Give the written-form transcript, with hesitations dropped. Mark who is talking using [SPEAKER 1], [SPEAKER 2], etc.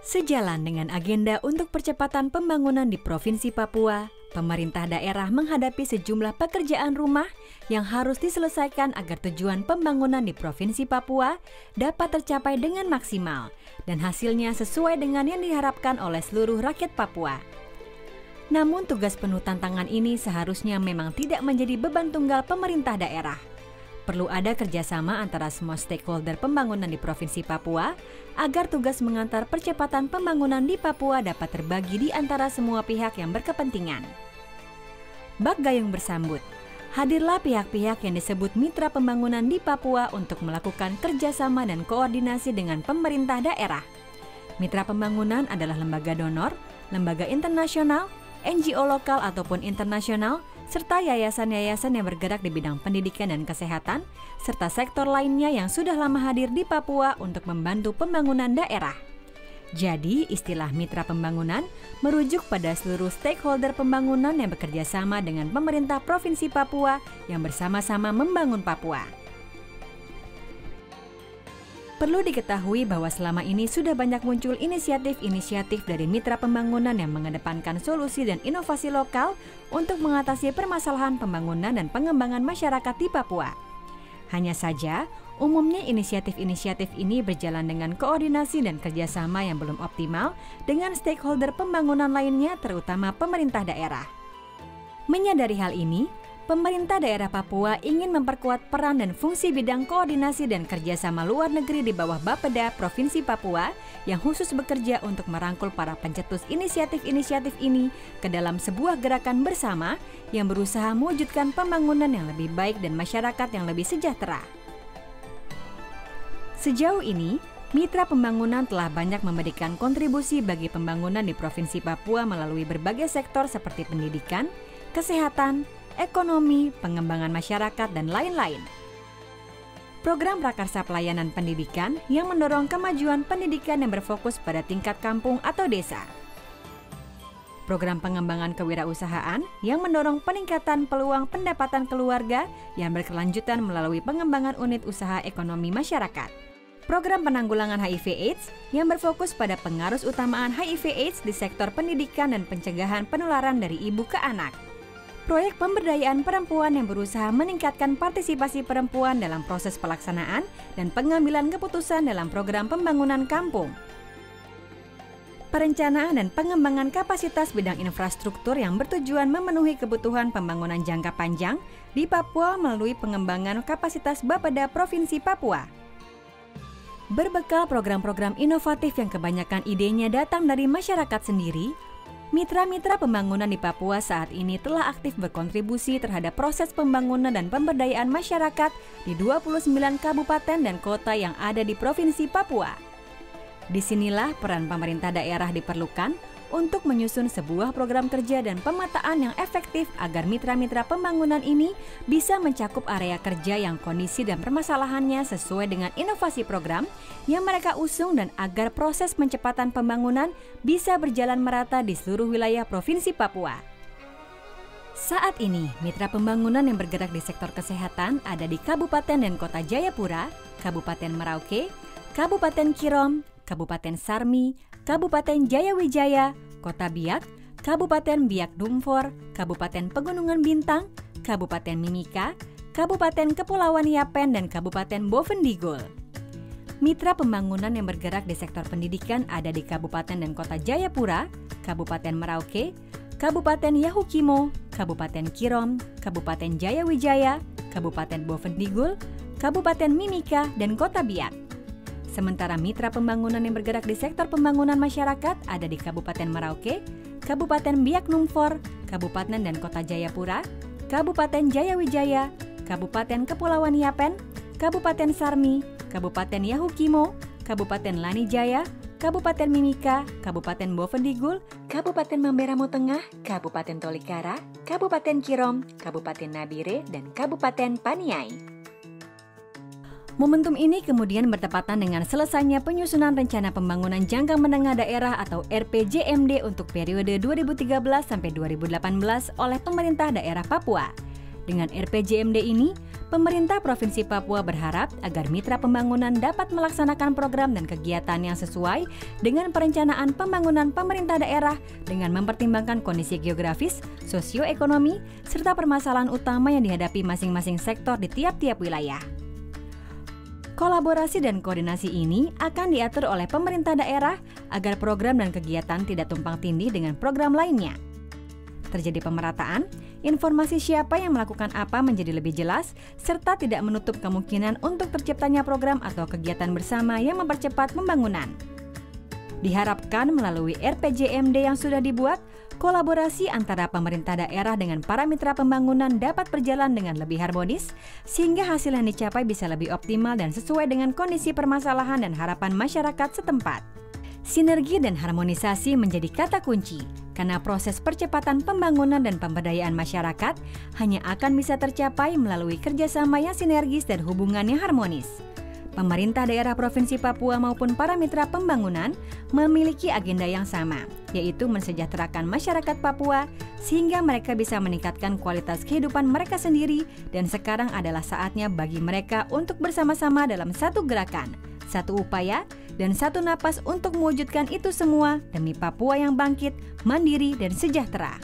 [SPEAKER 1] Sejalan dengan agenda untuk percepatan pembangunan di Provinsi Papua, pemerintah daerah menghadapi sejumlah pekerjaan rumah yang harus diselesaikan agar tujuan pembangunan di Provinsi Papua dapat tercapai dengan maksimal dan hasilnya sesuai dengan yang diharapkan oleh seluruh rakyat Papua. Namun tugas penuh tantangan ini seharusnya memang tidak menjadi beban tunggal pemerintah daerah. Perlu ada kerjasama antara semua stakeholder pembangunan di Provinsi Papua agar tugas mengantar percepatan pembangunan di Papua dapat terbagi di antara semua pihak yang berkepentingan. Bak Gayung bersambut, hadirlah pihak-pihak yang disebut mitra pembangunan di Papua untuk melakukan kerjasama dan koordinasi dengan pemerintah daerah. Mitra pembangunan adalah lembaga donor, lembaga internasional, NGO lokal ataupun internasional, serta yayasan-yayasan yang bergerak di bidang pendidikan dan kesehatan, serta sektor lainnya yang sudah lama hadir di Papua untuk membantu pembangunan daerah. Jadi, istilah mitra pembangunan merujuk pada seluruh stakeholder pembangunan yang bekerja sama dengan pemerintah Provinsi Papua yang bersama-sama membangun Papua. Perlu diketahui bahwa selama ini sudah banyak muncul inisiatif-inisiatif dari mitra pembangunan yang mengedepankan solusi dan inovasi lokal untuk mengatasi permasalahan pembangunan dan pengembangan masyarakat di Papua. Hanya saja, umumnya inisiatif-inisiatif ini berjalan dengan koordinasi dan kerjasama yang belum optimal dengan stakeholder pembangunan lainnya, terutama pemerintah daerah. Menyadari hal ini, pemerintah daerah Papua ingin memperkuat peran dan fungsi bidang koordinasi dan kerjasama luar negeri di bawah Bapeda Provinsi Papua yang khusus bekerja untuk merangkul para pencetus inisiatif-inisiatif ini ke dalam sebuah gerakan bersama yang berusaha mewujudkan pembangunan yang lebih baik dan masyarakat yang lebih sejahtera. Sejauh ini, mitra pembangunan telah banyak memberikan kontribusi bagi pembangunan di Provinsi Papua melalui berbagai sektor seperti pendidikan, kesehatan, ekonomi, pengembangan masyarakat, dan lain-lain. Program Prakarsa Pelayanan Pendidikan yang mendorong kemajuan pendidikan yang berfokus pada tingkat kampung atau desa. Program Pengembangan Kewirausahaan yang mendorong peningkatan peluang pendapatan keluarga yang berkelanjutan melalui pengembangan unit usaha ekonomi masyarakat. Program Penanggulangan HIV/AIDS yang berfokus pada pengaruh utamaan HIV/AIDS di sektor pendidikan dan pencegahan penularan dari ibu ke anak. Proyek pemberdayaan perempuan yang berusaha meningkatkan partisipasi perempuan dalam proses pelaksanaan dan pengambilan keputusan dalam program pembangunan kampung. Perencanaan dan pengembangan kapasitas bidang infrastruktur yang bertujuan memenuhi kebutuhan pembangunan jangka panjang di Papua melalui pengembangan kapasitas Bapeda Provinsi Papua. Berbekal program-program inovatif yang kebanyakan idenya datang dari masyarakat sendiri, mitra-mitra pembangunan di Papua saat ini telah aktif berkontribusi terhadap proses pembangunan dan pemberdayaan masyarakat di 29 kabupaten dan kota yang ada di Provinsi Papua. Disinilah peran pemerintah daerah diperlukan untuk menyusun sebuah program kerja dan pemetaan yang efektif agar mitra-mitra pembangunan ini bisa mencakup area kerja yang kondisi dan permasalahannya sesuai dengan inovasi program yang mereka usung dan agar proses pencepatan pembangunan bisa berjalan merata di seluruh wilayah Provinsi Papua. Saat ini, mitra pembangunan yang bergerak di sektor kesehatan ada di Kabupaten dan Kota Jayapura, Kabupaten Merauke, Kabupaten Kirom, Kabupaten Sarmi, Kabupaten Jayawijaya, Kota Biak, Kabupaten Biak Numfor, Kabupaten Pegunungan Bintang, Kabupaten Mimika, Kabupaten Kepulauan Yapen, dan Kabupaten Bovendigul. Mitra pembangunan yang bergerak di sektor pendidikan ada di Kabupaten dan Kota Jayapura, Kabupaten Merauke, Kabupaten Yahukimo, Kabupaten Kirom, Kabupaten Jayawijaya, Kabupaten Bovendigul, Kabupaten Mimika, dan Kota Biak. Sementara mitra pembangunan yang bergerak di sektor pembangunan masyarakat ada di Kabupaten Merauke, Kabupaten Biak Numfor, Kabupaten dan Kota Jayapura, Kabupaten Jayawijaya, Kabupaten Kepulauan Yapen, Kabupaten Sarmi, Kabupaten Yahukimo, Kabupaten Lanijaya, Kabupaten Mimika, Kabupaten Bovendigul, Kabupaten Mamberamo Tengah, Kabupaten Tolikara, Kabupaten Kirom, Kabupaten Nabire, dan Kabupaten Paniai. Momentum ini kemudian bertepatan dengan selesainya penyusunan Rencana Pembangunan Jangka Menengah Daerah atau RPJMD untuk periode 2013 sampai 2018 oleh pemerintah daerah Papua. Dengan RPJMD ini, Pemerintah Provinsi Papua berharap agar mitra pembangunan dapat melaksanakan program dan kegiatan yang sesuai dengan perencanaan pembangunan pemerintah daerah dengan mempertimbangkan kondisi geografis, sosioekonomi, serta permasalahan utama yang dihadapi masing-masing sektor di tiap-tiap wilayah. Kolaborasi dan koordinasi ini akan diatur oleh pemerintah daerah agar program dan kegiatan tidak tumpang tindih dengan program lainnya. Terjadi pemerataan, informasi siapa yang melakukan apa menjadi lebih jelas, serta tidak menutup kemungkinan untuk terciptanya program atau kegiatan bersama yang mempercepat pembangunan. Diharapkan melalui RPJMD yang sudah dibuat, kolaborasi antara pemerintah daerah dengan para mitra pembangunan dapat berjalan dengan lebih harmonis, sehingga hasil yang dicapai bisa lebih optimal dan sesuai dengan kondisi permasalahan dan harapan masyarakat setempat. Sinergi dan harmonisasi menjadi kata kunci, karena proses percepatan pembangunan dan pemberdayaan masyarakat hanya akan bisa tercapai melalui kerjasama yang sinergis dan hubungan yang harmonis. Pemerintah daerah Provinsi Papua maupun para mitra pembangunan memiliki agenda yang sama, yaitu mensejahterakan masyarakat Papua sehingga mereka bisa meningkatkan kualitas kehidupan mereka sendiri, dan sekarang adalah saatnya bagi mereka untuk bersama-sama dalam satu gerakan, satu upaya, dan satu napas untuk mewujudkan itu semua demi Papua yang bangkit, mandiri, dan sejahtera.